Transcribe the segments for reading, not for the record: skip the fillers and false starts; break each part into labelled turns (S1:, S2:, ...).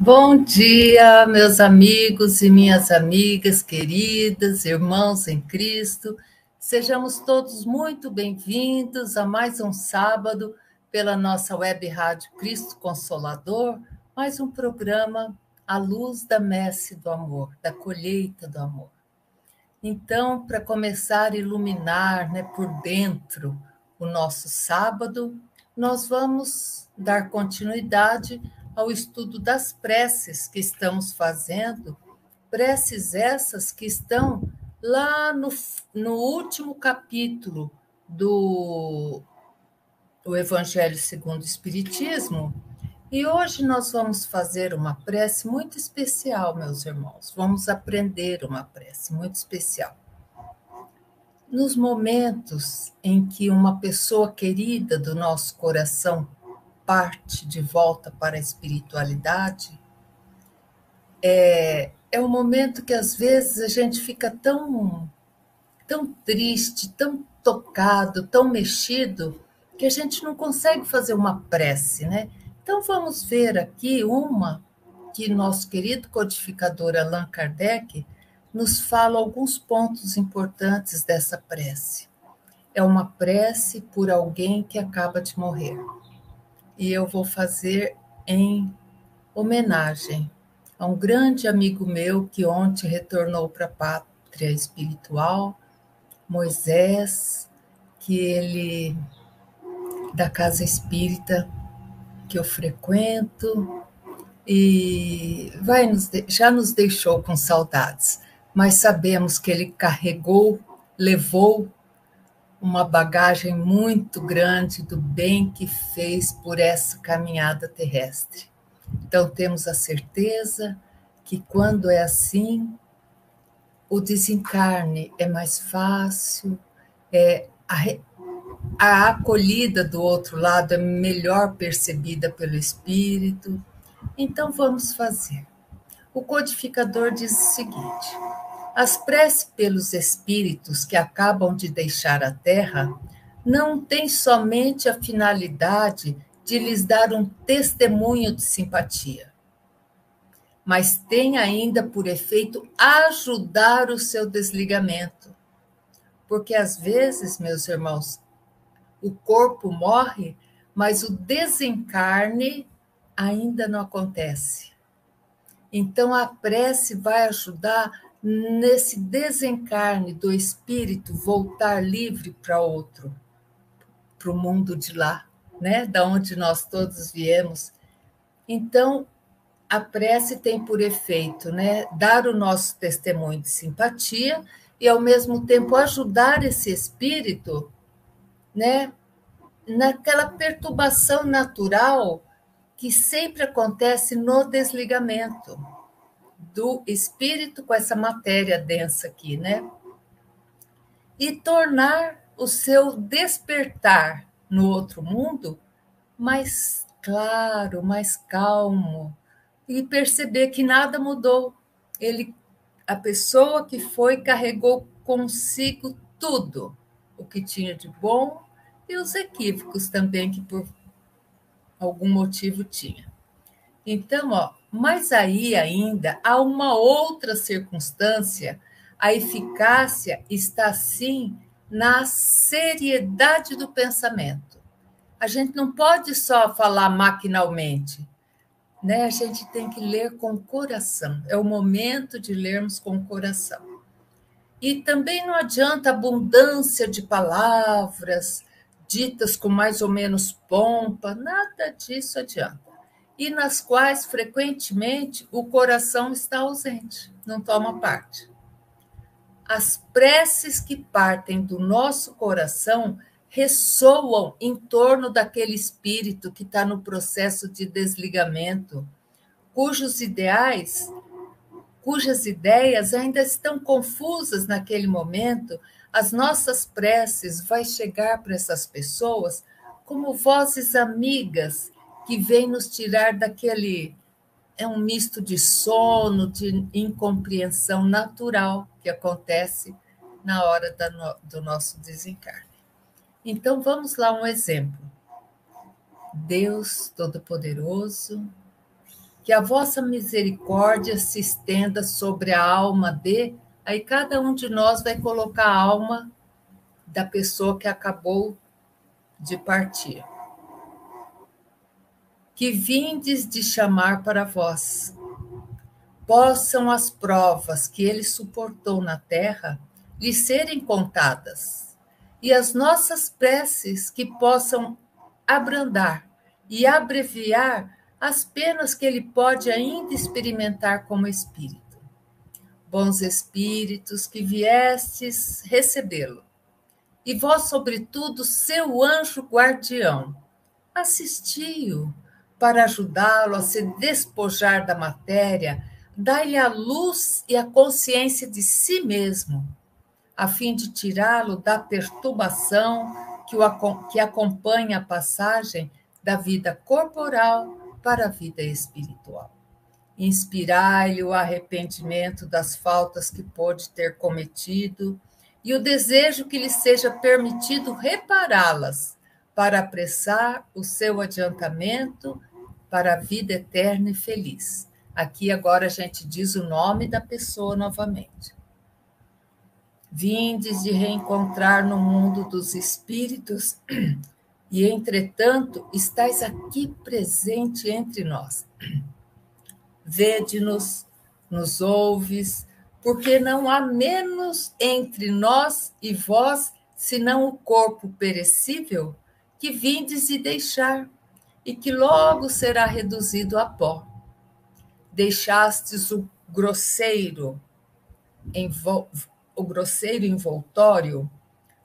S1: Bom dia, meus amigos e minhas amigas queridas, irmãos em Cristo. Sejamos todos muito bem-vindos a mais um sábado pela nossa web rádio Cristo Consolador, mais um programa à luz da messe do amor, da colheita do amor. Então, para começar a iluminar, por dentro o nosso sábado, nós vamos dar continuidade ao estudo das preces que estamos fazendo, preces essas que estão lá no último capítulo do Evangelho segundo o Espiritismo. E hoje nós vamos fazer uma prece muito especial, meus irmãos. Vamos aprender uma prece muito especial. Nos momentos em que uma pessoa querida do nosso coração parte de volta para a espiritualidade, é um momento que às vezes a gente fica tão triste, tão tocado, tão mexido, que a gente não consegue fazer uma prece, né? Então vamos ver aqui uma que nosso querido codificador Allan Kardec nos fala alguns pontos importantes dessa prece. É uma prece por alguém que acaba de morrer. E eu vou fazer em homenagem a um grande amigo meu que ontem retornou para a pátria espiritual, Moisés, que ele, da casa espírita que eu frequento, e já nos deixou com saudades, mas sabemos que ele levou uma bagagem muito grande do bem que fez por essa caminhada terrestre. Então, temos a certeza que quando é assim, o desencarne é mais fácil, a acolhida do outro lado é melhor percebida pelo espírito. Então, vamos fazer. O codificador diz o seguinte: as preces pelos espíritos que acabam de deixar a Terra não têm somente a finalidade de lhes dar um testemunho de simpatia, mas têm ainda por efeito ajudar o seu desligamento. Porque às vezes, meus irmãos, o corpo morre, mas o desencarne ainda não acontece. Então, a prece vai ajudar nesse desencarne do espírito voltar livre para o mundo de lá, né? Da onde nós todos viemos. Então, a prece tem por efeito, né, dar o nosso testemunho de simpatia e, ao mesmo tempo, ajudar esse espírito, né, naquela perturbação natural que sempre acontece no desligamento do espírito com essa matéria densa aqui, né? E tornar o seu despertar no outro mundo mais claro, mais calmo, e perceber que nada mudou. A pessoa que foi, carregou consigo tudo, o que tinha de bom e os equívocos também que por algum motivo tinha. Então, mas aí ainda há uma outra circunstância. A eficácia está, sim, na seriedade do pensamento. A gente não pode só falar maquinalmente, né? A gente tem que ler com o coração. É o momento de lermos com o coração. E também não adianta abundância de palavras ditas com mais ou menos pompa, nada disso adianta. E nas quais, frequentemente, o coração está ausente, não toma parte. As preces que partem do nosso coração ressoam em torno daquele espírito que está no processo de desligamento, cujas ideias ainda estão confusas naquele momento. As nossas preces vai chegar para essas pessoas como vozes amigas que vêm nos tirar daquele... É um misto de sono, de incompreensão natural que acontece na hora do nosso desencarne. Então, vamos lá um exemplo. Deus Todo-Poderoso, que a vossa misericórdia se estenda sobre a alma de... Aí cada um de nós vai colocar a alma da pessoa que acabou de partir. Que vindes de chamar para vós. Possam as provas que ele suportou na terra lhe serem contadas, e as nossas preces que possam abrandar e abreviar as penas que ele pode ainda experimentar como espírito. Bons espíritos que viestes recebê-lo, e vós, sobretudo, seu anjo guardião, assisti-o para ajudá-lo a se despojar da matéria, dai-lhe a luz e a consciência de si mesmo, a fim de tirá-lo da perturbação que acompanha a passagem da vida corporal para a vida espiritual. Inspirai-lhe o arrependimento das faltas que pôde ter cometido e o desejo que lhe seja permitido repará-las, para apressar o seu adiantamento para a vida eterna e feliz. Aqui agora a gente diz o nome da pessoa novamente. Vindes de reencontrar no mundo dos espíritos e, entretanto, estais aqui presente entre nós. Vede-nos, nos ouves, porque não há menos entre nós e vós, senão o corpo perecível, que vindes de deixar, e que logo será reduzido a pó. Deixastes o grosseiro envoltório,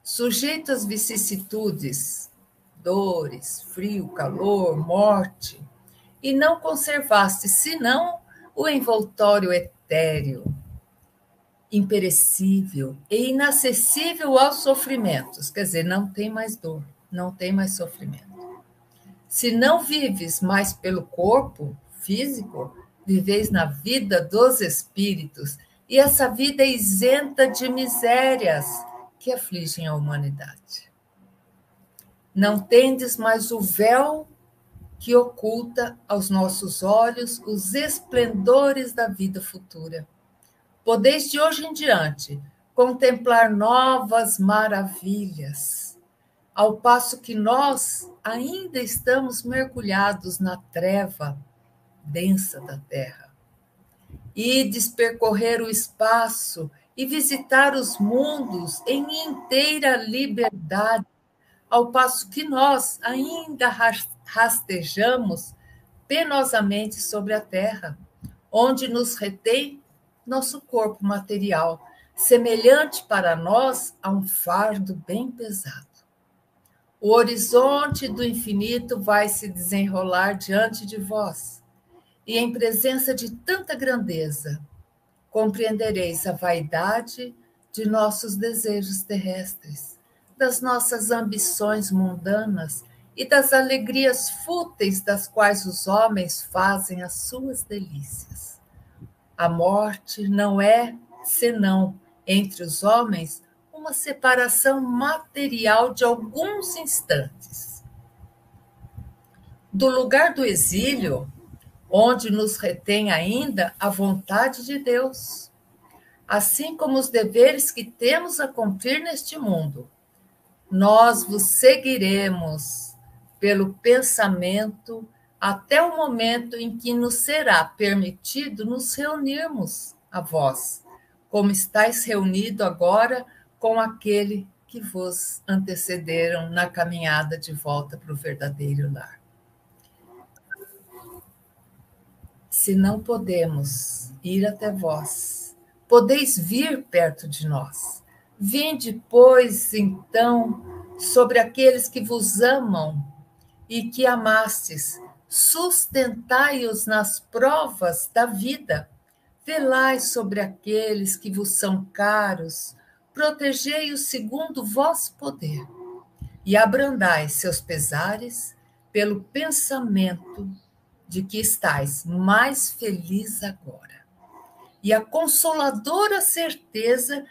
S1: sujeito às vicissitudes, dores, frio, calor, morte, e não conservaste, senão o envoltório etéreo, imperecível e inacessível aos sofrimentos. Quer dizer, não tem mais dor, não tem mais sofrimento. Se não vives mais pelo corpo físico, viveis na vida dos espíritos, e essa vida é isenta de misérias que afligem a humanidade. Não tendes mais o véu que oculta aos nossos olhos os esplendores da vida futura. Podeis de hoje em diante contemplar novas maravilhas, ao passo que nós ainda estamos mergulhados na treva densa da terra. Ides percorrer o espaço e visitar os mundos em inteira liberdade, ao passo que nós ainda rastejamos penosamente sobre a terra, onde nos retém nosso corpo material, semelhante para nós a um fardo bem pesado. O horizonte do infinito vai se desenrolar diante de vós, e em presença de tanta grandeza, compreendereis a vaidade de nossos desejos terrestres, das nossas ambições mundanas e das alegrias fúteis das quais os homens fazem as suas delícias. A morte não é, senão, entre os homens, uma separação material de alguns instantes. Do lugar do exílio, onde nos retém ainda a vontade de Deus, assim como os deveres que temos a cumprir neste mundo, nós vos seguiremos pelo pensamento até o momento em que nos será permitido nos reunirmos a vós, como estáis reunido agora com aquele que vos antecederam na caminhada de volta para o verdadeiro lar. Se não podemos ir até vós, podeis vir perto de nós. Vinde, pois, então, sobre aqueles que vos amam e que amastes, sustentai-os nas provas da vida, velai sobre aqueles que vos são caros, protegei-os segundo vosso poder, e abrandai seus pesares pelo pensamento de que estais mais feliz agora, e a consoladora certeza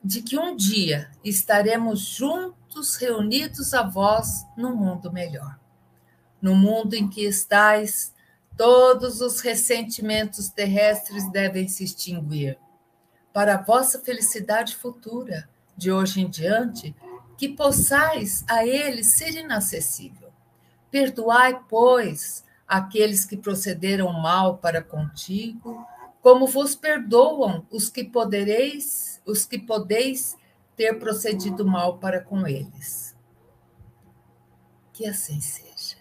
S1: de que um dia estaremos juntos reunidos a vós no mundo melhor. No mundo em que estais, todos os ressentimentos terrestres devem se extinguir, para a vossa felicidade futura, de hoje em diante, que possais a eles ser inacessível. Perdoai, pois, aqueles que procederam mal para contigo, como vos perdoam os que podeis ter procedido mal para com eles. Que assim seja.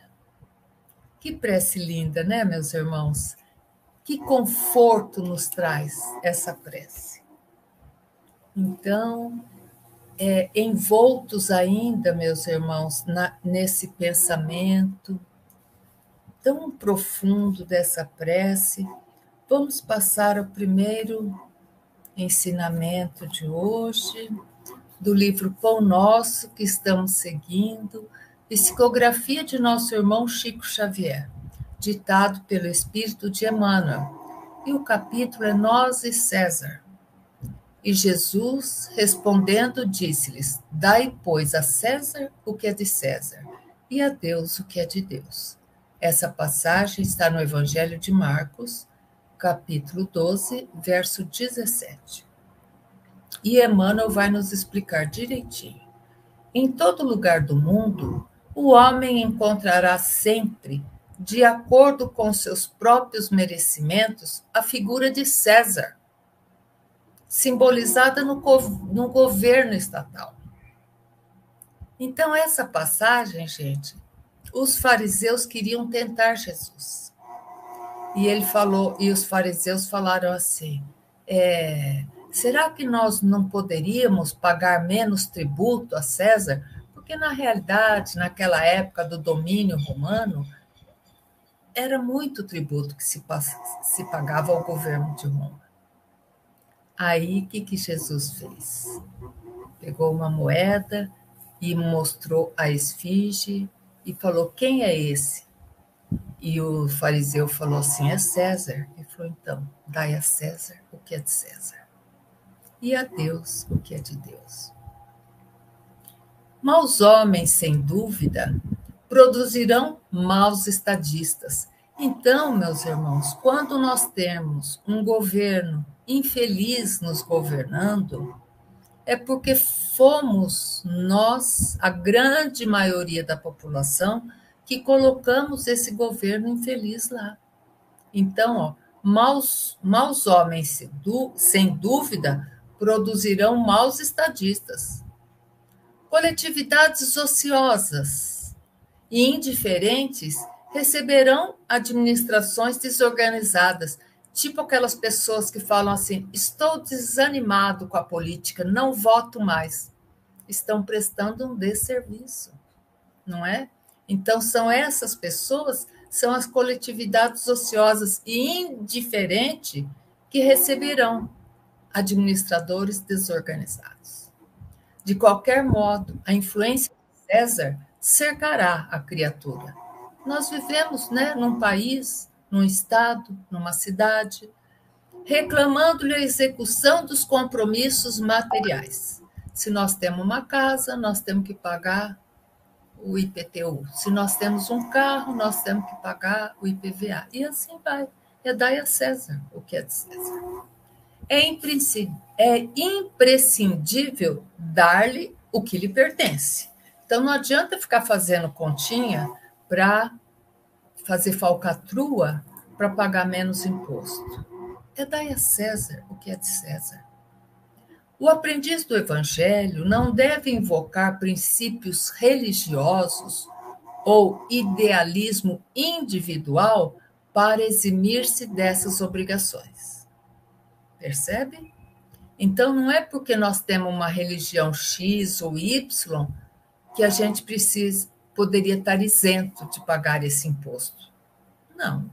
S1: Que prece linda, né, meus irmãos? Que conforto nos traz essa prece. Então, envoltos ainda, meus irmãos, nesse pensamento tão profundo dessa prece, vamos passar ao primeiro ensinamento de hoje, do livro Pão Nosso, que estamos seguindo, psicografia de nosso irmão Chico Xavier, ditado pelo Espírito de Emmanuel. E o capítulo é Nós e César. E Jesus, respondendo, disse-lhes: Dai, pois, a César o que é de César, e a Deus o que é de Deus. Essa passagem está no Evangelho de Marcos, capítulo 12, verso 17. E Emmanuel vai nos explicar direitinho. Em todo lugar do mundo, o homem encontrará sempre, de acordo com seus próprios merecimentos, a figura de César, simbolizada no governo estatal. Então, essa passagem, gente, os fariseus queriam tentar Jesus. E ele falou, e os fariseus falaram assim: será que nós não poderíamos pagar menos tributo a César? Porque, na realidade, naquela época do domínio romano, era muito tributo que se pagava ao governo de Roma. Aí, o que Jesus fez? Pegou uma moeda e mostrou a esfinge e falou: quem é esse? E o fariseu falou assim: é César. Ele falou: então, dai a César o que é de César, e a Deus o que é de Deus. Maus homens, sem dúvida, produzirão maus estadistas. Então, meus irmãos, quando nós temos um governo infeliz nos governando, é porque fomos nós, a grande maioria da população, que colocamos esse governo infeliz lá. Então, maus homens, sem dúvida, produzirão maus estadistas. Coletividades ociosas e indiferentes receberão administrações desorganizadas, tipo aquelas pessoas que falam assim: estou desanimado com a política, não voto mais. Estão prestando um desserviço, não é? Então, são essas pessoas, são as coletividades ociosas e indiferentes que receberão administradores desorganizados. De qualquer modo, a influência de César cercará a criatura. Nós vivemos, né, num país, num estado, numa cidade, reclamando-lhe a execução dos compromissos materiais. Se nós temos uma casa, nós temos que pagar o IPTU. Se nós temos um carro, nós temos que pagar o IPVA. E assim vai. Dai a César o que é de César. É imprescindível dar-lhe o que lhe pertence. Então, não adianta ficar fazendo continha para fazer falcatrua para pagar menos imposto. Dai a César o que é de César. O aprendiz do Evangelho não deve invocar princípios religiosos ou idealismo individual para eximir-se dessas obrigações. Percebe? Então, não é porque nós temos uma religião X ou Y que a gente poderia estar isento de pagar esse imposto. Não.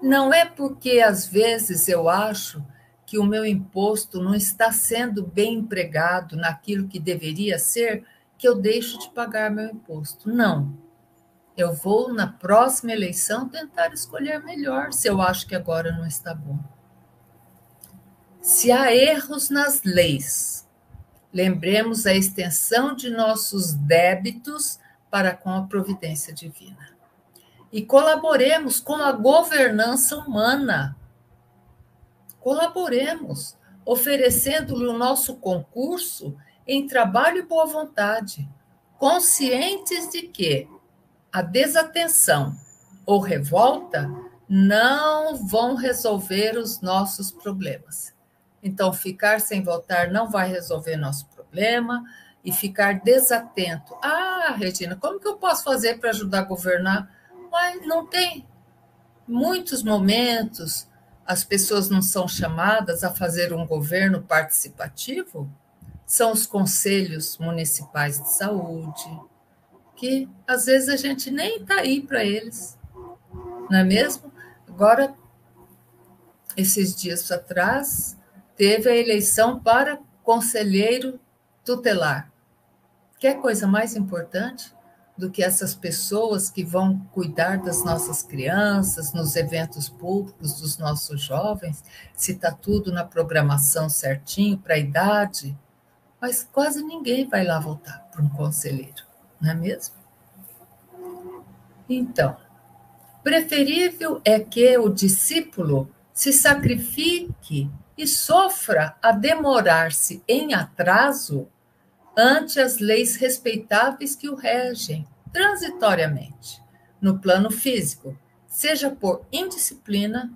S1: Não é porque, às vezes, eu acho que o meu imposto não está sendo bem empregado naquilo que deveria ser, que eu deixo de pagar meu imposto. Não. Eu vou, na próxima eleição, tentar escolher melhor, se eu acho que agora não está bom. Se há erros nas leis, lembremos a extensão de nossos débitos para com a providência divina. e colaboremos com a governança humana. Colaboremos, oferecendo-lhe o nosso concurso em trabalho e boa vontade, conscientes de que a desatenção ou revolta não vão resolver os nossos problemas. Então, ficar sem votar não vai resolver nosso problema e ficar desatento. Ah, Regina, como que eu posso fazer para ajudar a governar? Mas não tem. Muitos momentos as pessoas não são chamadas a fazer um governo participativo. São os conselhos municipais de saúde, que às vezes a gente nem está aí para eles, não é mesmo? Agora, esses dias atrás, teve a eleição para conselheiro tutelar. Que coisa mais importante do que essas pessoas que vão cuidar das nossas crianças, nos eventos públicos dos nossos jovens, se está tudo na programação certinho para a idade, mas quase ninguém vai lá votar para um conselheiro, não é mesmo? Então, preferível é que o discípulo se sacrifique e sofra a demorar-se em atraso ante as leis respeitáveis que o regem, transitoriamente, no plano físico, seja por indisciplina,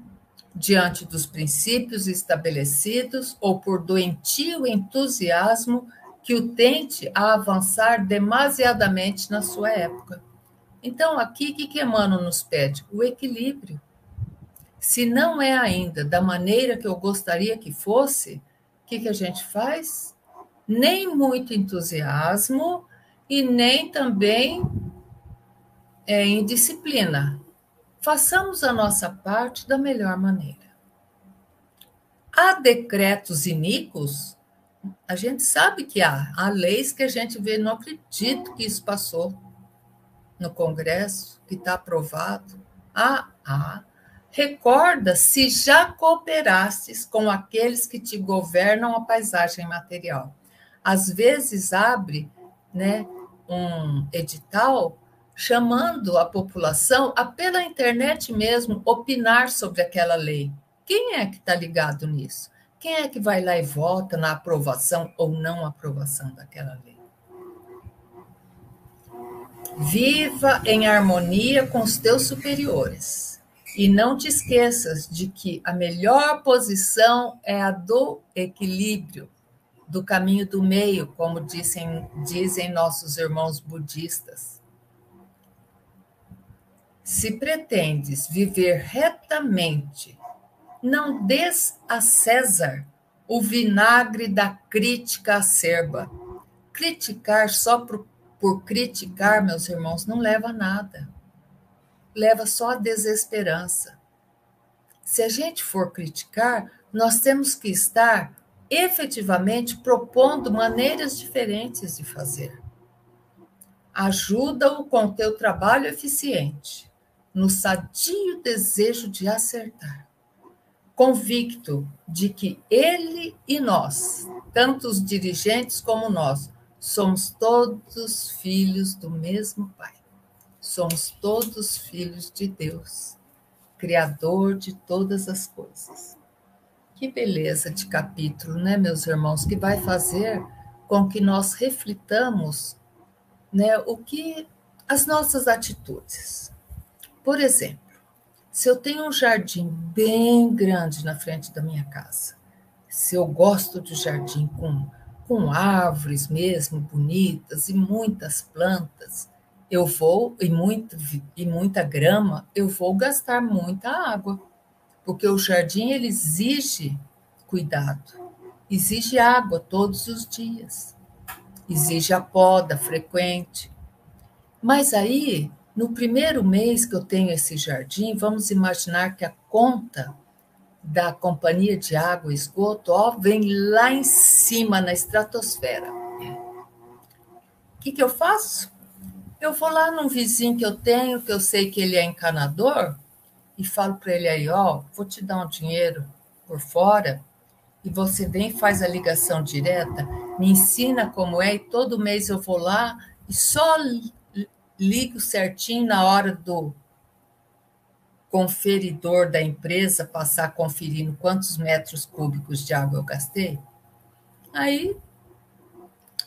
S1: diante dos princípios estabelecidos, ou por doentio entusiasmo que o tente a avançar demasiadamente na sua época. Então, aqui, o que Emmanuel nos pede? O equilíbrio. Se não é ainda da maneira que eu gostaria que fosse, o que a gente faz? Nem muito entusiasmo e nem também indisciplina. Façamos a nossa parte da melhor maneira. Há decretos iníquos? A gente sabe que há leis que a gente vê, não acredito que isso passou no Congresso, que está aprovado. Recorda se já cooperastes com aqueles que te governam a paisagem material. Às vezes abre, né, um edital chamando a população a, pela internet mesmo, opinar sobre aquela lei. Quem é que está ligado nisso? Quem é que vai lá e vota na aprovação ou não aprovação daquela lei? Viva em harmonia com os teus superiores. E não te esqueças de que a melhor posição é a do equilíbrio, do caminho do meio, como dizem nossos irmãos budistas. Se pretendes viver retamente, não des a César o vinagre da crítica acerba. Criticar só por criticar, meus irmãos, não leva a nada. Leva só a desesperança. Se a gente for criticar, nós temos que estar efetivamente propondo maneiras diferentes de fazer. Ajuda-o com o teu trabalho eficiente, no sadio desejo de acertar, convicto de que ele e nós, tanto os dirigentes como nós, somos todos filhos do mesmo Pai. Somos todos filhos de Deus, Criador de todas as coisas. Que beleza de capítulo, né, meus irmãos, que vai fazer com que nós reflitamos, né, as nossas atitudes. Por exemplo, se eu tenho um jardim bem grande na frente da minha casa, se eu gosto de jardim com árvores mesmo bonitas e muitas plantas, eu vou, e muita grama, eu vou gastar muita água, porque o jardim ele exige cuidado, exige água todos os dias, exige a poda frequente. Mas aí, no primeiro mês que eu tenho esse jardim, vamos imaginar que a conta da companhia de água e esgoto, vem lá em cima, na estratosfera. O que eu faço? Eu vou lá num vizinho que eu tenho, que eu sei que ele é encanador, e falo para ele aí, vou te dar um dinheiro por fora, e você vem e faz a ligação direta, me ensina como é, e todo mês eu vou lá e só ligo certinho na hora conferidor da empresa passar conferindo quantos metros cúbicos de água eu gastei, aí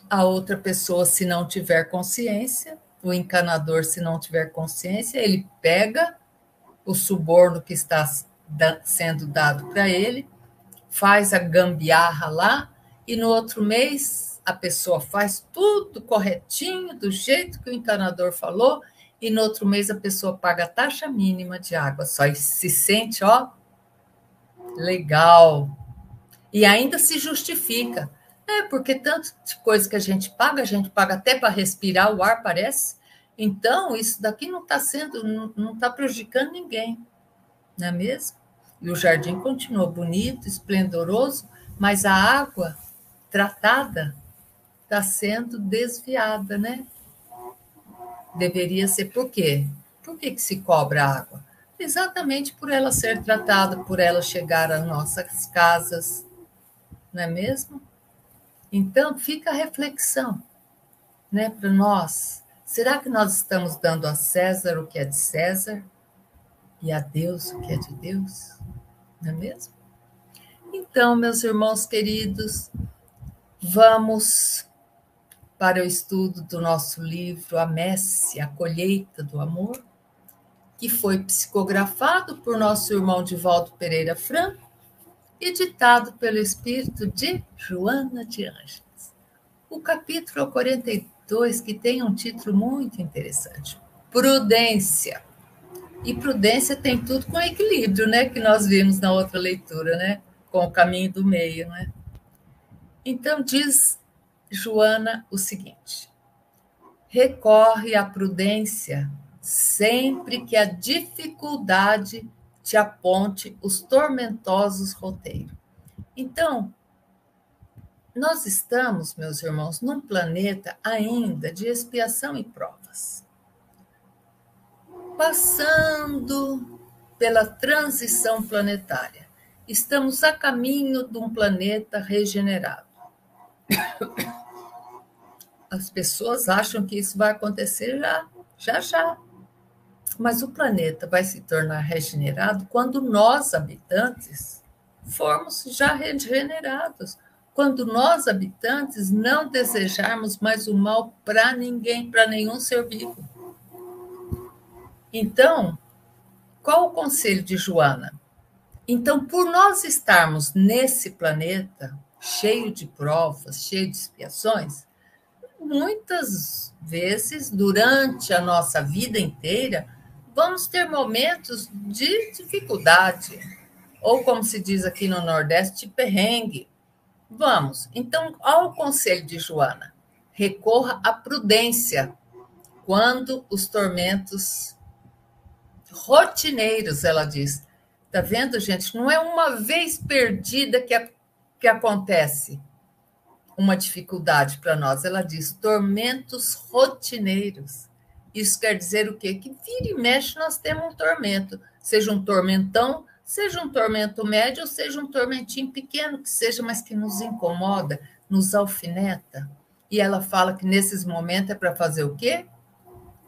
S1: a outra pessoa, se não tiver consciência, o encanador, se não tiver consciência, ele pega o suborno que está sendo dado para ele, faz a gambiarra lá, e no outro mês a pessoa faz tudo corretinho, do jeito que o encanador falou, e no outro mês a pessoa paga a taxa mínima de água só, e se sente, ó, legal. E ainda se justifica. Porque tanto de coisa que a gente paga até para respirar o ar, parece. Então, isso daqui não está sendo, não está prejudicando ninguém, não é mesmo? E o jardim continua bonito, esplendoroso, mas a água tratada está sendo desviada, né? Deveria ser por quê? Por que se cobra água? Exatamente por ela ser tratada, por ela chegar às nossas casas, não é mesmo? Então, fica a reflexão, né, para nós. Será que nós estamos dando a César o que é de César e a Deus o que é de Deus? Não é mesmo? Então, meus irmãos queridos, vamos para o estudo do nosso livro A Messe, a Colheita do Amor, que foi psicografado por nosso irmão Divaldo Pereira Franco e ditado pelo espírito de Joana de Ângeles. O capítulo 42, que tem um título muito interessante, Prudência. E prudência tem tudo com equilíbrio, né? Que nós vimos na outra leitura, né? Com o caminho do meio, né? Então, diz Joana o seguinte: recorre à prudência sempre que a dificuldade te aponte os tormentosos roteiros. Então, nós estamos, meus irmãos, num planeta ainda de expiação e provas, passando pela transição planetária. Estamos a caminho de um planeta regenerado. As pessoas acham que isso vai acontecer já. Mas o planeta vai se tornar regenerado quando nós, habitantes, formos já regenerados. Quando nós, habitantes, não desejarmos mais o mal para ninguém, para nenhum ser vivo. Então, qual o conselho de Joana? Então, por nós estarmos nesse planeta cheio de provas, cheio de expiações, muitas vezes, durante a nossa vida inteira, vamos ter momentos de dificuldade, ou como se diz aqui no Nordeste, perrengue. Vamos. Então, ao conselho de Joana, recorra à prudência quando os tormentos rotineiros, ela diz. Tá vendo, gente? Não é uma vez perdida que acontece uma dificuldade para nós. Ela diz tormentos rotineiros. Isso quer dizer o quê? Que vira e mexe nós temos um tormento. Seja um tormentão, seja um tormento médio, ou seja um tormentinho pequeno, que seja, mas que nos incomoda, nos alfineta. E ela fala que nesses momentos é para fazer o quê?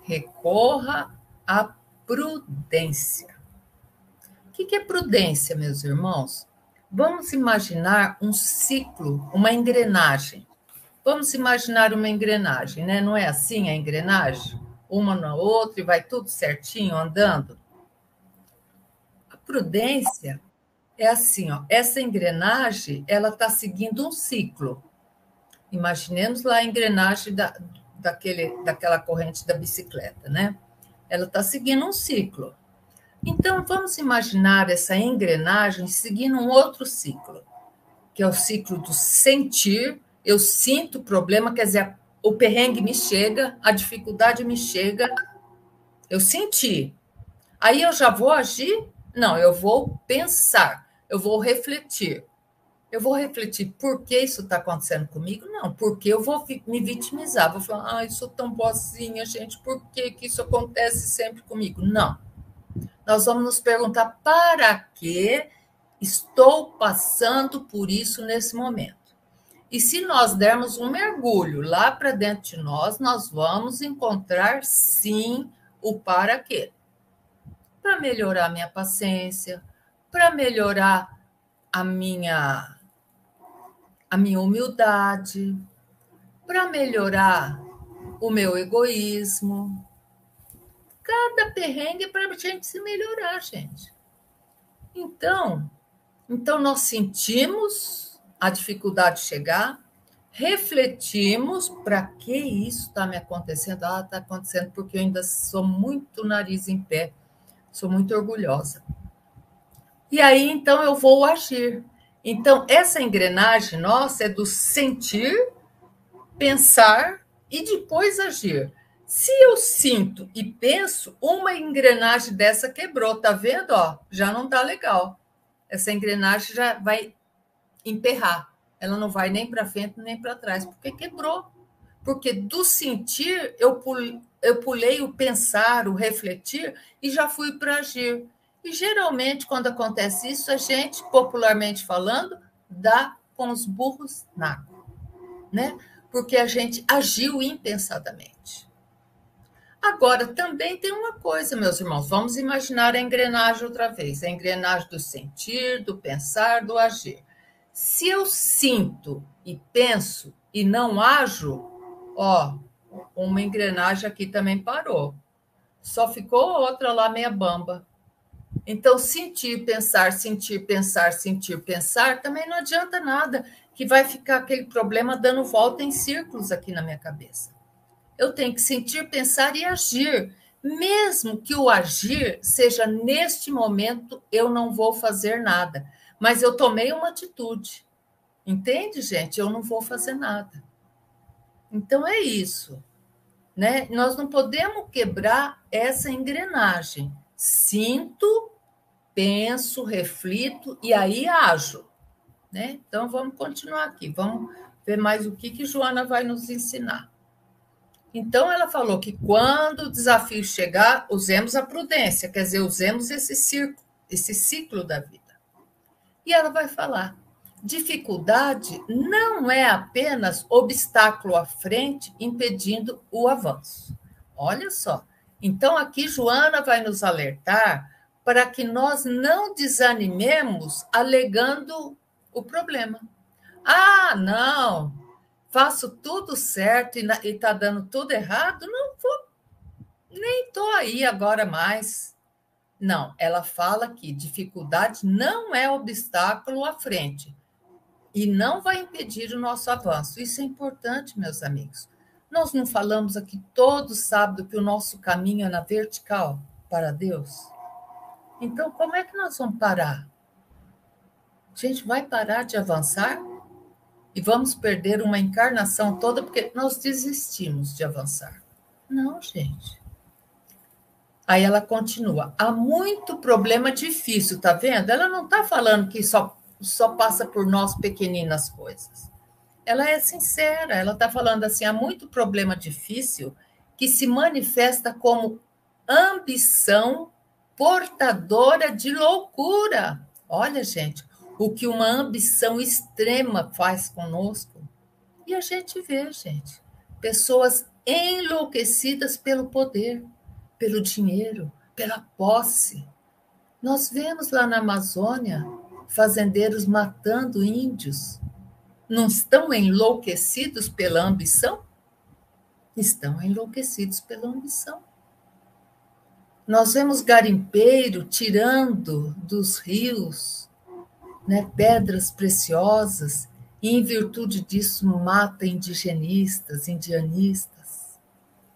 S1: Recorra à prudência. O que é prudência, meus irmãos? Vamos imaginar um ciclo, uma engrenagem. Vamos imaginar uma engrenagem, né? Não é assim a engrenagem? Uma na outra e vai tudo certinho andando? A prudência é assim, ó. Essa engrenagem, ela está seguindo um ciclo. Imaginemos lá a engrenagem daquela corrente da bicicleta, né? Ela está seguindo um ciclo. Então, vamos imaginar essa engrenagem seguindo um outro ciclo, que é o ciclo do sentir. Eu sinto o problema, quer dizer, o perrengue me chega, a dificuldade me chega, eu senti. Aí eu já vou agir? Não, eu vou pensar, eu vou refletir. Eu vou refletir por que isso está acontecendo comigo? Não, porque eu vou me vitimizar. Vou falar, eu sou tão boazinha, gente, por que isso acontece sempre comigo? Não. Nós vamos nos perguntar para que estou passando por isso nesse momento. E se nós dermos um mergulho lá para dentro de nós vamos encontrar, sim, o para quê. para melhorar a minha paciência, para melhorar a minha humildade, para melhorar o meu egoísmo. Cada perrengue é para a gente se melhorar, gente. Então nós sentimos a dificuldade chegar, refletimos para que isso está me acontecendo. Está acontecendo porque eu ainda sou muito nariz em pé, sou muito orgulhosa. E aí, então, eu vou agir. Então, essa engrenagem nossa é do sentir, pensar e depois agir. Se eu sinto e penso, uma engrenagem dessa quebrou, tá vendo? Ó, já não tá legal. Essa engrenagem já vai emperrar. Ela não vai nem para frente nem para trás, porque quebrou. Porque do sentir, eu pulei o pensar, o refletir e já fui para agir. E geralmente, quando acontece isso, a gente, popularmente falando, dá com os burros na água, né? Porque a gente agiu impensadamente. Agora, também tem uma coisa, meus irmãos, vamos imaginar a engrenagem outra vez, a engrenagem do sentir, do pensar, do agir. Se eu sinto e penso e não ajo, ó, uma engrenagem aqui também parou. Só ficou outra lá meia bamba. Então, sentir, pensar, também não adianta nada, que vai ficar aquele problema dando volta em círculos aqui na minha cabeça. Eu tenho que sentir, pensar e agir. Mesmo que o agir seja neste momento, eu não vou fazer nada. Mas eu tomei uma atitude. Entende, gente? Eu não vou fazer nada. Então é isso, né? Nós não podemos quebrar essa engrenagem. Sinto, penso, reflito e aí ajo, né? Então vamos continuar aqui. Vamos ver mais o que Joana vai nos ensinar. Então, ela falou que quando o desafio chegar, usemos a prudência, quer dizer, usemos esse ciclo da vida. E ela vai falar: dificuldade não é apenas obstáculo à frente impedindo o avanço. Olha só. Então, aqui Joana vai nos alertar para que nós não desanimemos alegando o problema. Ah, não, faço tudo certo e está dando tudo errado, não vou, nem estou aí agora mais. Não, ela fala que dificuldade não é obstáculo à frente e não vai impedir o nosso avanço. Isso é importante, meus amigos. Nós não falamos aqui todo sábado que o nosso caminho é na vertical para Deus? Então, como é que nós vamos parar? A gente vai parar de avançar? E vamos perder uma encarnação toda porque nós desistimos de avançar. Não, gente. Aí ela continua. Há muito problema difícil, tá vendo? Ela não está falando que só passa por nós pequeninas coisas. Ela é sincera, ela está falando assim, há muito problema difícil que se manifesta como ambição portadora de loucura. Olha, gente, o que uma ambição extrema faz conosco. E a gente vê, gente, pessoas enlouquecidas pelo poder, pelo dinheiro, pela posse. Nós vemos lá na Amazônia fazendeiros matando índios. Não estão enlouquecidos pela ambição? Estão enlouquecidos pela ambição. Nós vemos garimpeiro tirando dos rios, né, pedras preciosas, e em virtude disso mata indigenistas, indianistas.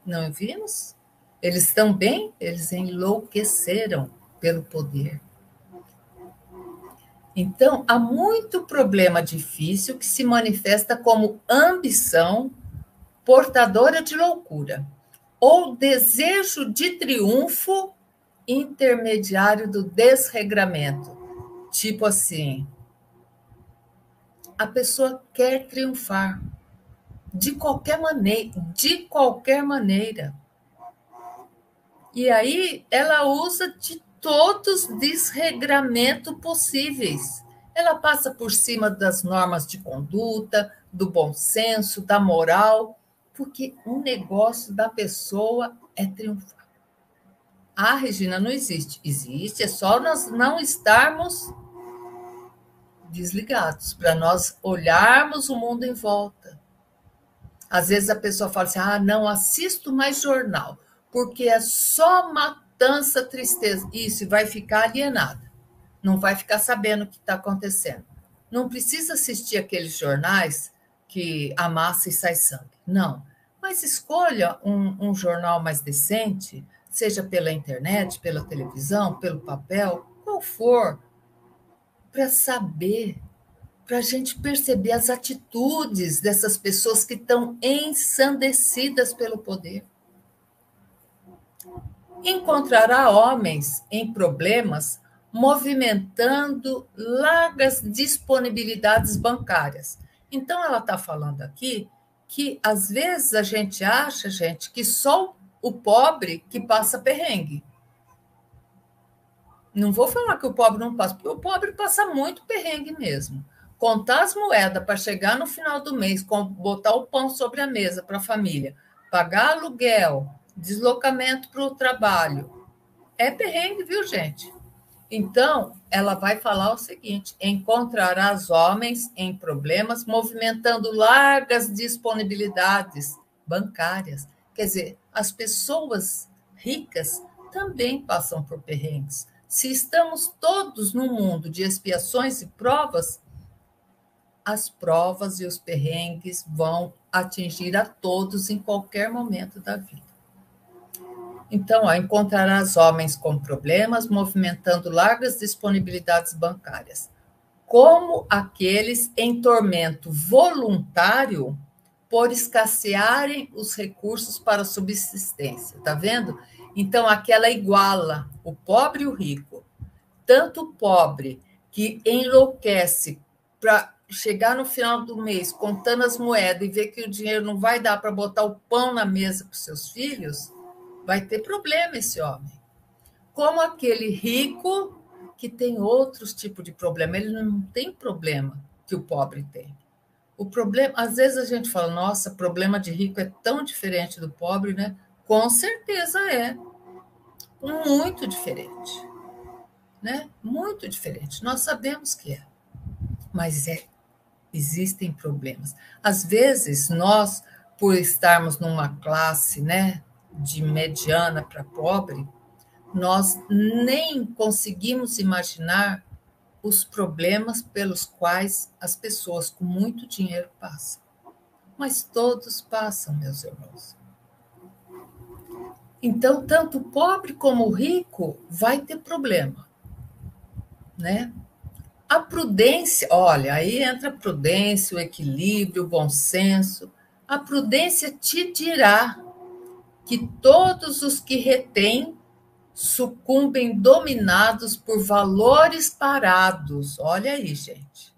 S1: Não vimos? Eles estão bem? Eles enlouqueceram pelo poder. Então, há muito problema difícil que se manifesta como ambição portadora de loucura ou desejo de triunfo intermediário do desregramento. Tipo assim, a pessoa quer triunfar de qualquer maneira. E aí ela usa de todos os desregramentos possíveis. Ela passa por cima das normas de conduta, do bom senso, da moral, porque o negócio da pessoa é triunfar. Ah, Regina, não existe. Existe, é só nós não estarmos desligados, para nós olharmos o mundo em volta. Às vezes a pessoa fala assim: ah, não assisto mais jornal, porque é só matança, tristeza. Isso, e vai ficar alienada. Não vai ficar sabendo o que está acontecendo. Não precisa assistir aqueles jornais que amassa e sai sangue. Não. Mas escolha um jornal mais decente, seja pela internet, pela televisão, pelo papel, qual for, para saber, para a gente perceber as atitudes dessas pessoas que estão ensandecidas pelo poder. Encontrará homens em problemas movimentando largas disponibilidades bancárias. Então, ela está falando aqui que, às vezes, a gente acha, gente, que só o pobre que passa perrengue. Não vou falar que o pobre não passa, porque o pobre passa muito perrengue mesmo. Contar as moedas para chegar no final do mês, botar o pão sobre a mesa para a família, pagar aluguel, deslocamento para o trabalho. É perrengue, viu, gente? Então, ela vai falar o seguinte: encontrarás homens em problemas movimentando largas disponibilidades bancárias. Quer dizer, as pessoas ricas também passam por perrengues. Se estamos todos num mundo de expiações e provas, as provas e os perrengues vão atingir a todos em qualquer momento da vida. Então, encontrarás homens com problemas movimentando largas disponibilidades bancárias, como aqueles em tormento voluntário por escassearem os recursos para a subsistência. Está vendo? Então, aquela iguala o pobre e o rico. Tanto o pobre que enlouquece para chegar no final do mês contando as moedas e ver que o dinheiro não vai dar para botar o pão na mesa para os seus filhos, vai ter problema esse homem. Como aquele rico que tem outros tipos de problema. Ele não tem problema que o pobre tem. O problema, às vezes a gente fala, nossa, problema de rico é tão diferente do pobre, né? Com certeza é. Muito diferente. Né? Muito diferente. Nós sabemos que é. Mas existem problemas. Às vezes, nós, por estarmos numa classe, né, de mediana para pobre, nós nem conseguimos imaginar os problemas pelos quais as pessoas com muito dinheiro passam. Mas todos passam, meus irmãos. Então, tanto o pobre como o rico vai ter problema, né? A prudência, olha, aí entra a prudência, o equilíbrio, o bom senso. A prudência te dirá que todos os que retêm sucumbem dominados por valores parados. Olha aí, gente.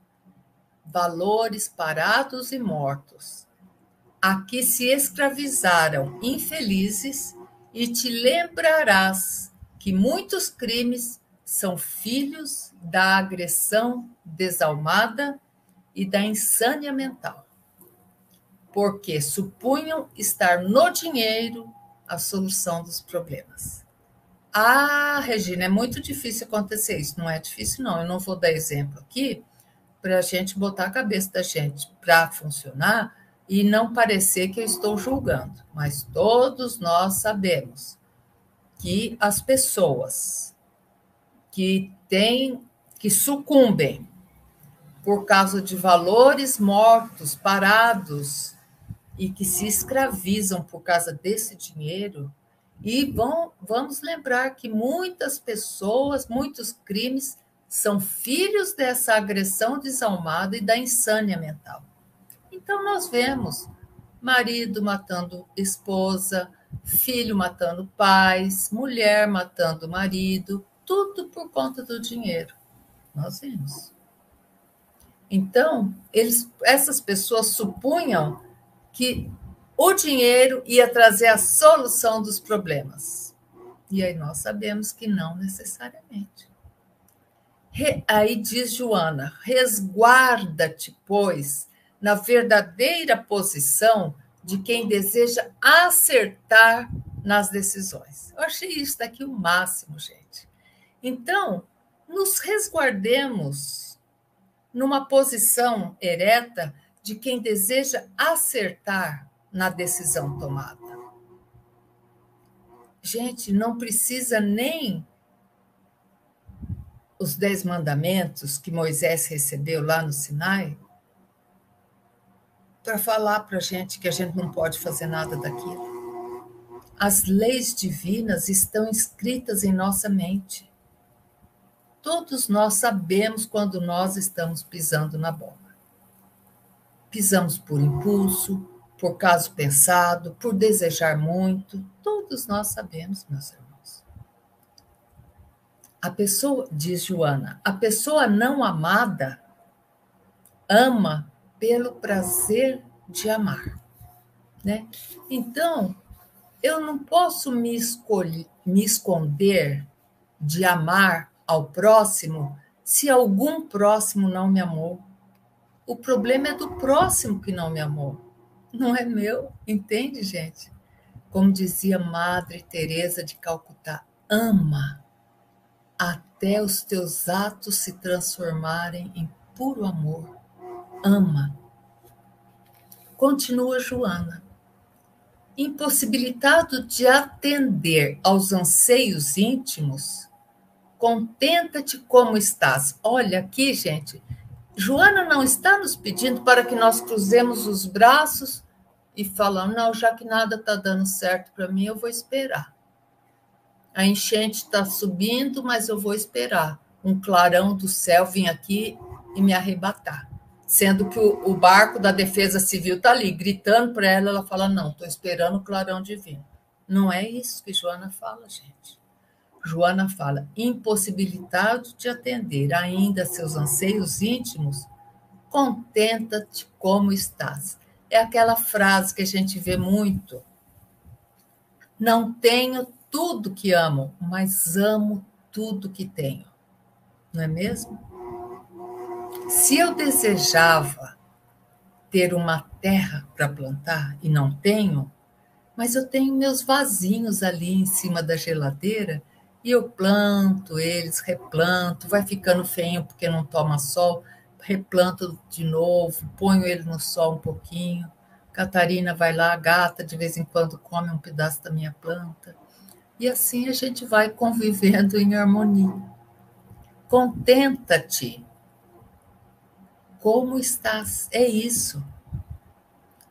S1: Valores parados e mortos, a que se escravizaram infelizes, e te lembrarás que muitos crimes são filhos da agressão desalmada e da insânia mental, porque supunham estar no dinheiro a solução dos problemas. Ah, Regina, é muito difícil acontecer isso. Não é difícil, não. Eu não vou dar exemplo aqui para a gente botar a cabeça da gente para funcionar e não parecer que eu estou julgando. Mas todos nós sabemos que as pessoas que sucumbem por causa de valores mortos, parados, e que se escravizam por causa desse dinheiro. E vamos lembrar que muitas pessoas, muitos crimes, são filhos dessa agressão desalmada e da insânia mental. Então, nós vemos marido matando esposa, filho matando pais, mulher matando marido, tudo por conta do dinheiro. Nós vemos. Então, essas pessoas supunham que o dinheiro ia trazer a solução dos problemas. E aí nós sabemos que não necessariamente. Aí diz Joana: resguarda-te, pois, na verdadeira posição de quem deseja acertar nas decisões. Eu achei isso daqui o máximo, gente. Então, nos resguardemos numa posição ereta de quem deseja acertar na decisão tomada. Gente, não precisa nem os 10 mandamentos que Moisés recebeu lá no Sinai para falar para a gente que a gente não pode fazer nada daquilo. As leis divinas estão escritas em nossa mente. Todos nós sabemos quando nós estamos pisando na bola. Pisamos por impulso, por caso pensado, por desejar muito. Todos nós sabemos, meus irmãos. A pessoa, diz Joana, a pessoa não amada ama pelo prazer de amar, né? Então, eu não posso me esconder de amar ao próximo se algum próximo não me amou. O problema é do próximo que não me amou, não é meu, entende, gente? Como dizia Madre Teresa de Calcutá, ama até os teus atos se transformarem em puro amor. Ama. Continua Joana. Impossibilitado de atender aos anseios íntimos, contenta-te como estás. Olha aqui, gente, Joana não está nos pedindo para que nós cruzemos os braços e falamos, não, já que nada está dando certo para mim, eu vou esperar. A enchente está subindo, mas eu vou esperar um clarão do céu vir aqui e me arrebatar. Sendo que o barco da Defesa Civil está ali, gritando para ela, ela fala, não, estou esperando o clarão divino. Não é isso que Joana fala, gente. Joana fala, impossibilitado de atender ainda seus anseios íntimos, contenta-te como estás. É aquela frase que a gente vê muito. Não tenho tudo que amo, mas amo tudo que tenho. Não é mesmo? Se eu desejava ter uma terra para plantar e não tenho, mas eu tenho meus vasinhos ali em cima da geladeira e eu planto eles, replanto, vai ficando feinho porque não toma sol, replanto de novo, ponho ele no sol um pouquinho. Catarina vai lá, a gata, de vez em quando come um pedaço da minha planta. E assim a gente vai convivendo em harmonia. Contenta-te. Como estás? É isso.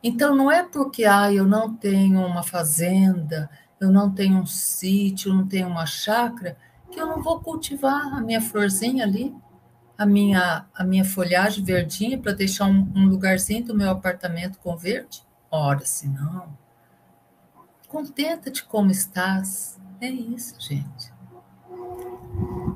S1: Então, não é porque eu não tenho uma fazenda, eu não tenho um sítio, eu não tenho uma chácara, que eu não vou cultivar a minha florzinha ali, a minha folhagem verdinha, para deixar um lugarzinho do meu apartamento com verde? Ora, se não. Contenta-te como estás. É isso, gente.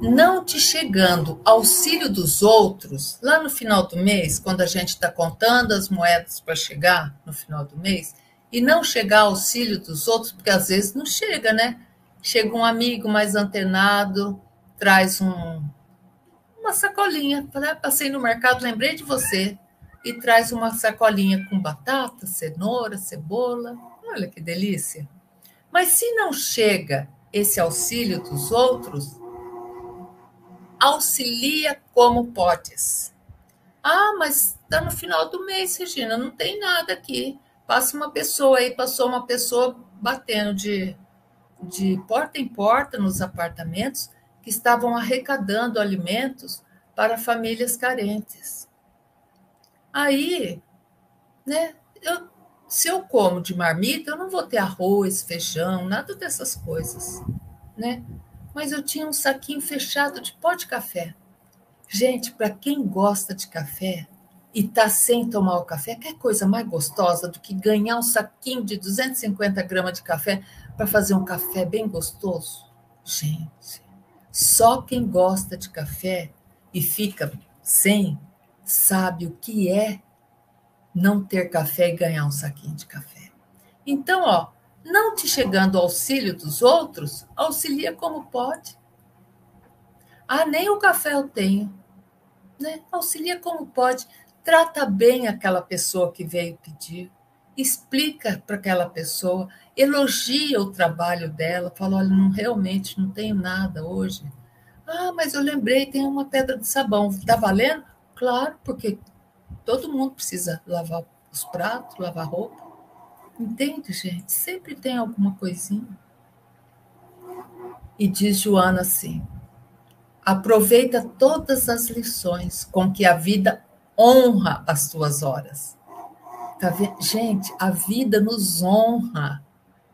S1: Não te chegando auxílio dos outros, lá no final do mês, quando a gente está contando as moedas para chegar no final do mês, e não chegar auxílio dos outros, porque às vezes não chega, né? Chega um amigo mais antenado, traz uma sacolinha. Fala, passei no mercado, lembrei de você. E traz uma sacolinha com batata, cenoura, cebola. Olha que delícia. Mas se não chega esse auxílio dos outros, auxilia como podes. Mas está no final do mês, Regina, não tem nada aqui. Passa uma pessoa aí, passou uma pessoa batendo de porta em porta nos apartamentos que estavam arrecadando alimentos para famílias carentes. Aí, né, se eu como de marmita, eu não vou ter arroz, feijão, nada dessas coisas, né? Mas eu tinha um saquinho fechado de pó de café. Gente, para quem gosta de café e está sem tomar o café, quer coisa mais gostosa do que ganhar um saquinho de 250 gramas de café para fazer um café bem gostoso? Gente, só quem gosta de café e fica sem, sabe o que é não ter café e ganhar um saquinho de café. Então, não te chegando o auxílio dos outros, auxilia como pode. Nem o café eu tenho. Né? Auxilia como pode, trata bem aquela pessoa que veio pedir explica para aquela pessoa, elogia o trabalho dela, fala, olha, não, realmente não tenho nada hoje. Ah, mas eu lembrei, tem uma pedra de sabão, está valendo? Claro, porque todo mundo precisa lavar os pratos, lavar roupa. Entende, gente? Sempre tem alguma coisinha. E diz Joana assim, aproveita todas as lições com que a vida honra as tuas horas. Tá vendo? Gente, a vida nos honra.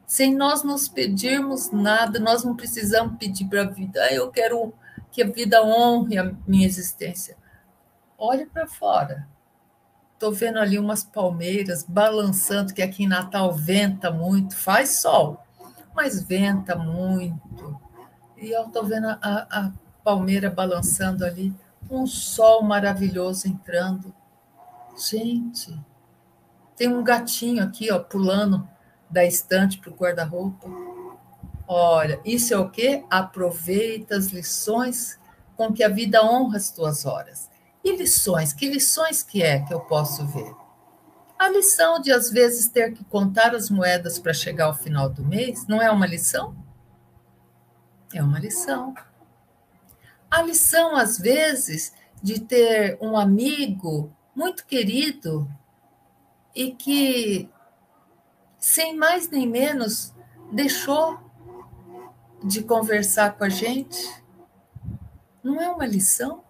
S1: Sem nós nos pedirmos nada, nós não precisamos pedir para a vida. Ah, eu quero que a vida honre a minha existência. Olhe para fora. Estou vendo ali umas palmeiras balançando, que aqui em Natal venta muito, faz sol, mas venta muito. E eu estou vendo a palmeira balançando ali, um sol maravilhoso entrando. Gente, tem um gatinho aqui, ó, pulando da estante para o guarda-roupa. Olha, isso é o quê? Aproveita as lições com que a vida honra as tuas horas. E lições? Que lições que é que eu posso ver? A lição de, às vezes, ter que contar as moedas para chegar ao final do mês, não é uma lição? É uma lição. A lição, às vezes, de ter um amigo muito querido e que, sem mais nem menos, deixou de conversar com a gente, não é uma lição?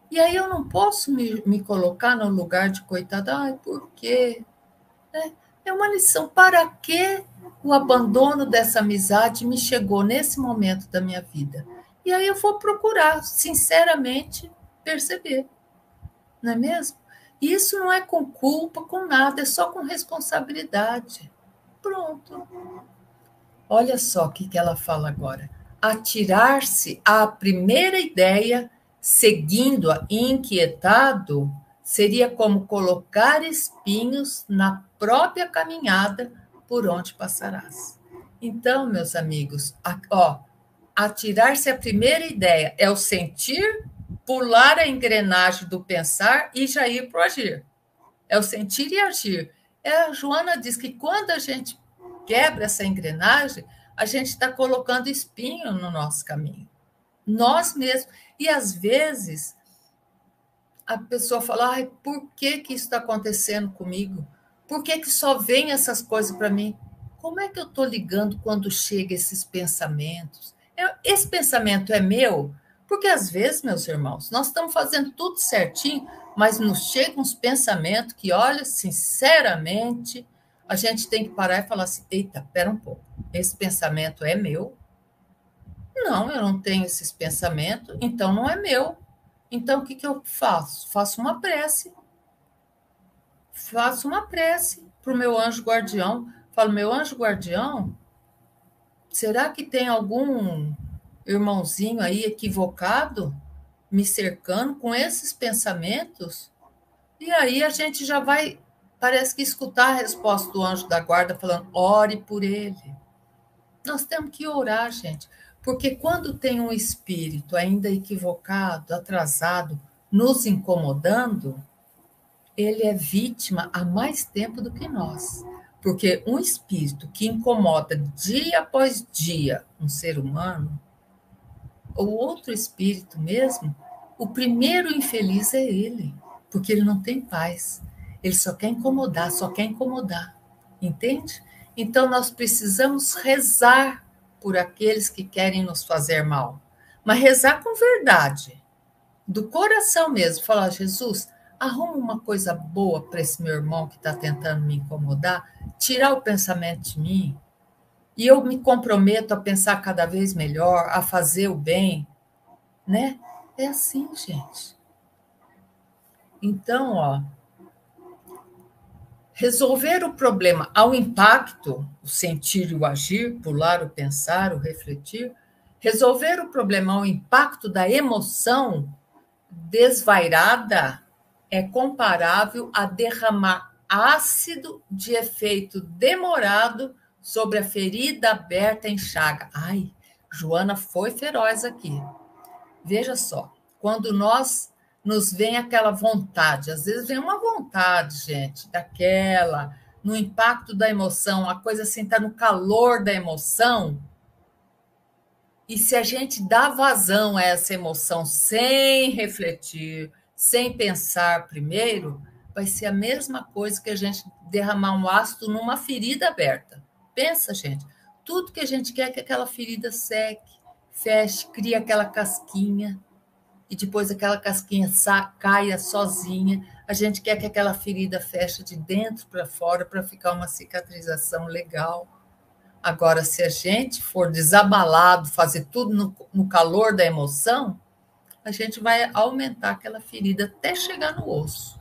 S1: E aí eu não posso me colocar no lugar de coitada, ai, por quê? É uma lição. Para que o abandono dessa amizade me chegou nesse momento da minha vida? E aí eu vou procurar, sinceramente, perceber, não é mesmo? Isso não é com culpa, com nada, é só com responsabilidade. Pronto. Olha só o que ela fala agora. Atirar-se à primeira ideia, seguindo-a inquietado, seria como colocar espinhos na própria caminhada por onde passarás. Então, meus amigos, atirar-se à primeira ideia é o sentir, pular a engrenagem do pensar e já ir para o agir. É o sentir e agir. A Joana diz que quando a gente quebra essa engrenagem, a gente está colocando espinho no nosso caminho. Nós mesmos. E às vezes a pessoa fala, ai, por que, que isso está acontecendo comigo? Por que, que só vem essas coisas para mim? Como é que eu estou ligando quando chegam esses pensamentos? Esse pensamento é meu? Porque às vezes, meus irmãos, nós estamos fazendo tudo certinho, mas nos chegam uns pensamentos que, olha, sinceramente, a gente tem que parar e falar assim, eita, pera um pouco, esse pensamento é meu? Não, eu não tenho esses pensamentos, então não é meu. Então, o que eu faço? Faço uma prece. Faço uma prece para o meu anjo guardião. Falo, meu anjo guardião, será que tem algum irmãozinho aí equivocado me cercando com esses pensamentos? E aí a gente já vai, parece que escutar a resposta do anjo da guarda falando, ore por ele. Nós temos que orar, gente, porque quando tem um espírito ainda equivocado, atrasado, nos incomodando, ele é vítima há mais tempo do que nós. Porque um espírito que incomoda dia após dia um ser humano, ou outro espírito mesmo, o primeiro infeliz é ele, porque ele não tem paz. Ele só quer incomodar, só quer incomodar. Entende? Então nós precisamos rezar por aqueles que querem nos fazer mal. Mas rezar com verdade, do coração mesmo. Falar, Jesus, arruma uma coisa boa para esse meu irmão que está tentando me incomodar, tirar o pensamento de mim, e eu me comprometo a pensar cada vez melhor, a fazer o bem, né? É assim, gente. Então, resolver o problema ao impacto, o sentir e o agir, pular o pensar, o refletir, resolver o problema ao impacto da emoção desvairada é comparável a derramar ácido de efeito demorado sobre a ferida aberta em chaga. Ai, Joana foi feroz aqui. Veja só, quando nos vem aquela vontade, às vezes vem uma vontade, gente, daquela, no impacto da emoção, a coisa assim está no calor da emoção, e se a gente dá vazão a essa emoção sem refletir, sem pensar primeiro, vai ser a mesma coisa que a gente derramar um ácido numa ferida aberta. Pensa, gente, tudo que a gente quer é que aquela ferida seque, feche, crie aquela casquinha, e depois aquela casquinha caia sozinha. A gente quer que aquela ferida feche de dentro para fora para ficar uma cicatrização legal. Agora, se a gente for desabalado, fazer tudo no calor da emoção, a gente vai aumentar aquela ferida até chegar no osso.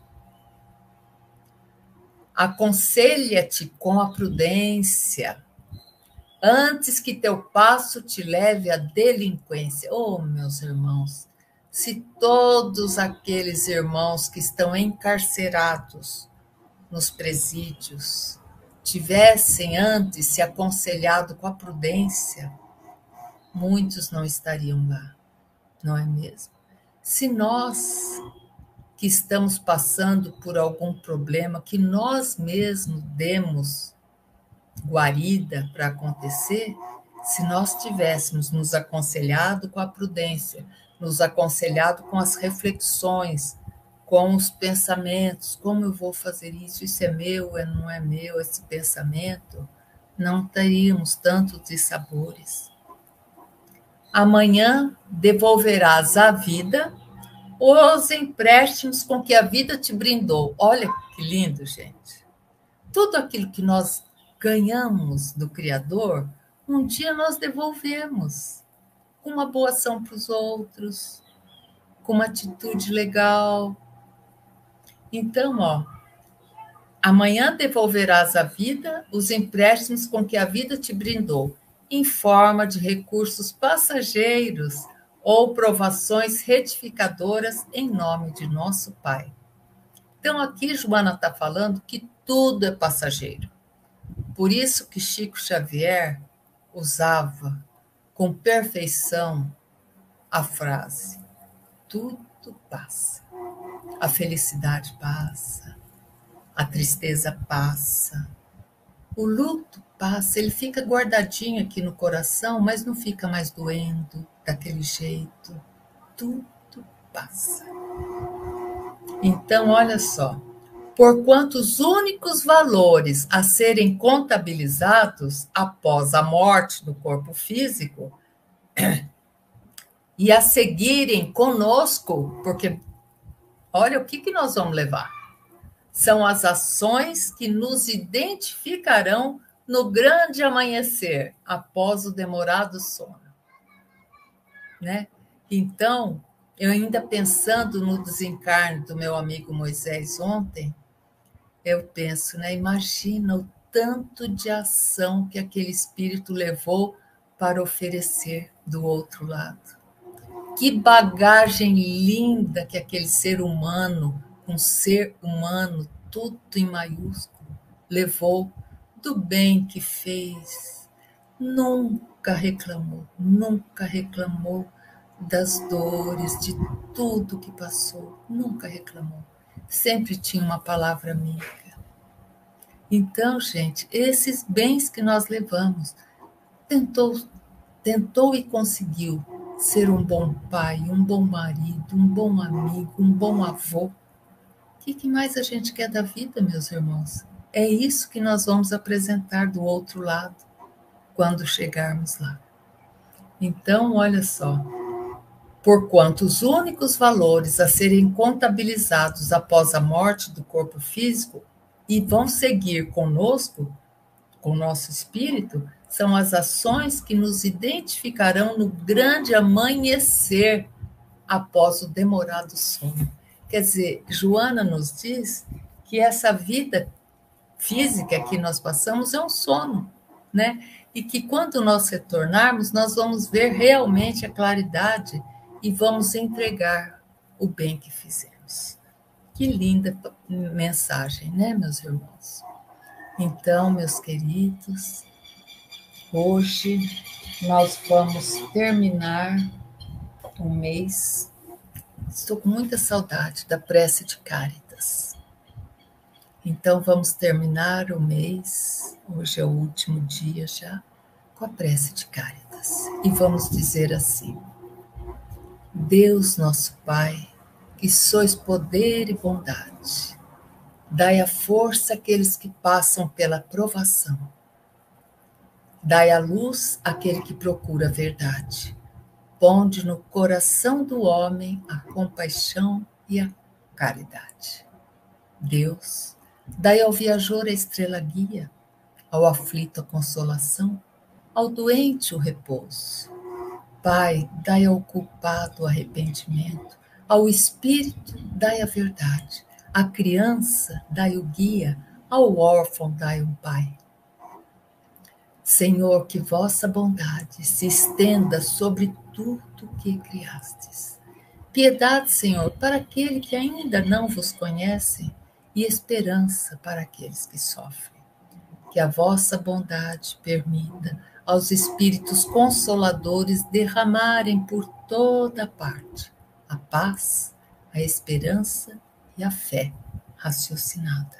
S1: Aconselha-te com a prudência, antes que teu passo te leve à delinquência. Oh, meus irmãos, se todos aqueles irmãos que estão encarcerados nos presídios tivessem antes se aconselhado com a prudência, muitos não estariam lá, não é mesmo? Se nós que estamos passando por algum problema que nós mesmos demos guarida para acontecer, se nós tivéssemos nos aconselhado com a prudência, nos aconselhado com as reflexões, com os pensamentos, como eu vou fazer isso, isso é meu, não é meu, esse pensamento, não teríamos tantos dissabores. Amanhã devolverás à vida os empréstimos com que a vida te brindou. Olha que lindo, gente. Tudo aquilo que nós ganhamos do Criador, um dia nós devolvemos com uma boa ação para os outros, com uma atitude legal. Então, amanhã devolverás à vida os empréstimos com que a vida te brindou, em forma de recursos passageiros ou provações retificadoras em nome de nosso Pai. Então, aqui Joana está falando que tudo é passageiro. Por isso que Chico Xavier usava com perfeição a frase: tudo passa. A felicidade passa, a tristeza passa, o luto passa, ele fica guardadinho aqui no coração, mas não fica mais doendo daquele jeito. Tudo passa. Então, olha só, porquanto os únicos valores a serem contabilizados após a morte do corpo físico e a seguirem conosco, porque olha o que nós vamos levar, são as ações que nos identificarão no grande amanhecer, após o demorado sono. Né? Então, eu ainda pensando no desencarne do meu amigo Moisés ontem, eu penso, né? Imagina o tanto de ação que aquele espírito levou para oferecer do outro lado. Que bagagem linda que aquele ser humano, um ser humano, tudo em maiúsculo, levou do bem que fez. Nunca reclamou das dores, de tudo que passou, nunca reclamou. Sempre tinha uma palavra amiga. Então, gente, esses bens que nós levamos, tentou e conseguiu ser um bom pai, um bom marido, um bom amigo, um bom avô. O que mais a gente quer da vida, meus irmãos? É isso que nós vamos apresentar do outro lado, quando chegarmos lá. Então, olha só, porquanto os únicos valores a serem contabilizados após a morte do corpo físico e vão seguir conosco, com o nosso espírito, são as ações que nos identificarão no grande amanhecer após o demorado sono. Quer dizer, Joana nos diz que essa vida física que nós passamos é um sono, né? E que quando nós retornarmos, nós vamos ver realmente a claridade e vamos entregar o bem que fizemos. Que linda mensagem, né, meus irmãos? Então, meus queridos, hoje nós vamos terminar o mês. Estou com muita saudade da prece de Cáritas. Então vamos terminar o mês, hoje é o último dia já, com a prece de Cáritas. E vamos dizer assim: Deus nosso Pai, que sois poder e bondade, dai a força àqueles que passam pela provação. Dai a luz àquele que procura a verdade. Ponde no coração do homem a compaixão e a caridade. Deus, dai ao viajor a estrela guia, ao aflito a consolação, ao doente o repouso. Pai, dai ao culpado o arrependimento, ao espírito dai a verdade, à criança dai o guia, ao órfão dai um pai. Senhor, que vossa bondade se estenda sobre tudo que criastes. Piedade, Senhor, para aquele que ainda não vos conhece e esperança para aqueles que sofrem. Que a vossa bondade permita aos espíritos consoladores derramarem por toda parte a paz, a esperança e a fé raciocinada.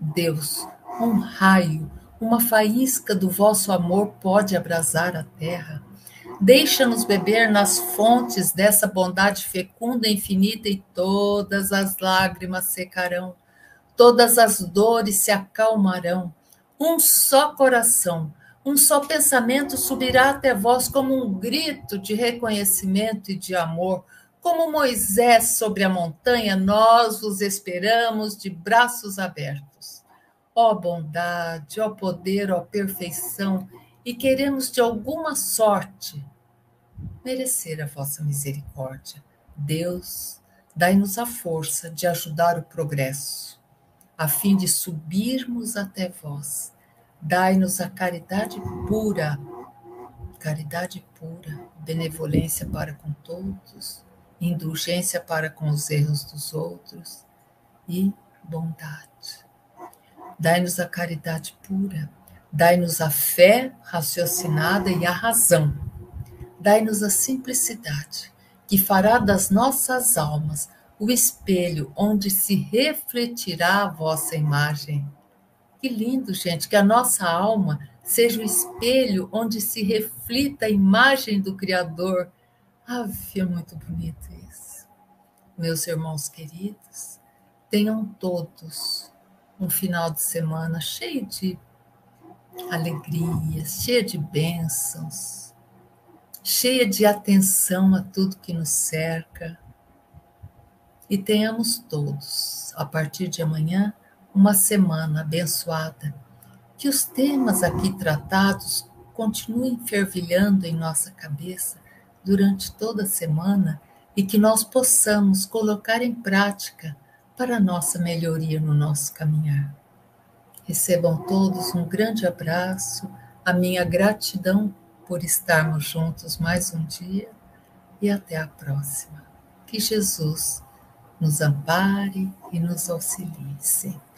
S1: Deus, um raio, uma faísca do vosso amor pode abrasar a terra. Deixa-nos beber nas fontes dessa bondade fecunda e infinita e todas as lágrimas secarão, todas as dores se acalmarão. Um só coração, um só pensamento subirá até vós como um grito de reconhecimento e de amor. Como Moisés sobre a montanha, nós vos esperamos de braços abertos. Ó bondade, ó poder, ó perfeição, e queremos de alguma sorte merecer a vossa misericórdia. Deus, dai-nos a força de ajudar o progresso, a fim de subirmos até vós. Dai-nos a caridade pura, benevolência para com todos, indulgência para com os erros dos outros e bondade. Dai-nos a caridade pura, dai-nos a fé raciocinada e a razão. Dai-nos a simplicidade, que fará das nossas almas o espelho onde se refletirá a vossa imagem. Que lindo, gente, que a nossa alma seja o espelho onde se reflita a imagem do Criador. É muito bonito isso. Meus irmãos queridos, tenham todos um final de semana cheio de alegrias, cheio de bênçãos, cheia de atenção a tudo que nos cerca. E tenhamos todos, a partir de amanhã, uma semana abençoada. Que os temas aqui tratados continuem fervilhando em nossa cabeça durante toda a semana e que nós possamos colocar em prática para a nossa melhoria no nosso caminhar. Recebam todos um grande abraço, a minha gratidão por estarmos juntos mais um dia e até a próxima. Que Jesus nos ampare e nos auxilie sempre.